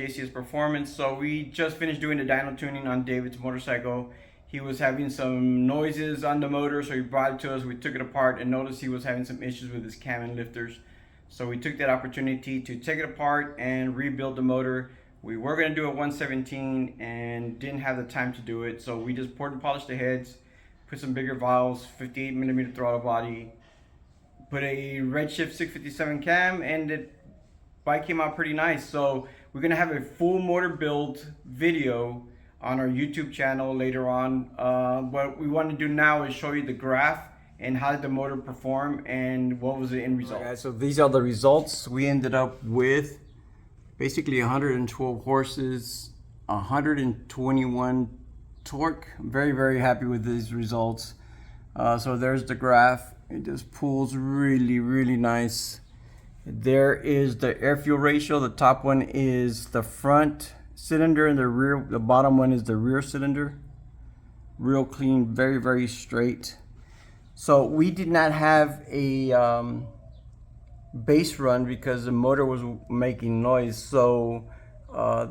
JCS Performance. So we just finished doing the dyno tuning on David's motorcycle. He was having some noises on the motor, so he brought it to us. We took it apart and noticed he was having some issues with his cam and lifters. So we took that opportunity to take it apart and rebuild the motor. We were going to do a 117 and didn't have the time to do it, so we just poured and polished the heads, put some bigger valves, 58mm throttle body, put a Redshift 657 cam, and the bike came out pretty nice. So we're going to have a full motor build video on our YouTube channel later on. What we want to do now is show you the graph and how did the motor perform and what was the end result. Right, guys, so these are the results. We ended up with basically 112 horses, 121 torque. I'm very, very happy with these results. So there's the graph. It just pulls really, really nice. There is the air fuel ratio. The top one is the front cylinder and the bottom one is the rear cylinder. Real clean, very, very straight. So we did not have a base run because the motor was making noise. So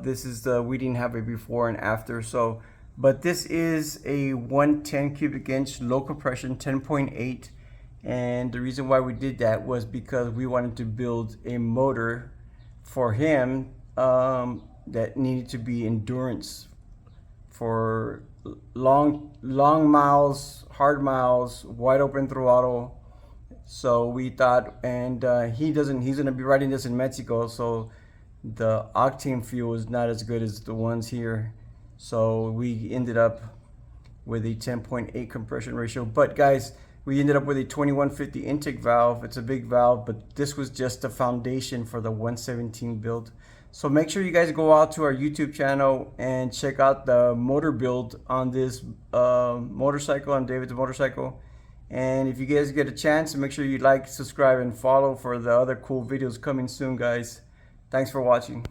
this is we didn't have a before and after. So, but this is a 110 cubic inch low compression 10.8, and the reason why we did that was because we wanted to build a motor for him that needed to be endurance for long miles, hard miles, wide open throttle. So we thought, and he's gonna be riding this in Mexico, so the octane fuel is not as good as the ones here. So we ended up with a 10.8 compression ratio. But guys, we ended up with a 2150 intake valve. It's a big valve, but this was just the foundation for the 117 build. So make sure you guys go out to our YouTube channel and check out the motor build on this motorcycle, on David's motorcycle. And if you guys get a chance, make sure you like, subscribe, and follow for the other cool videos coming soon, guys. Thanks for watching.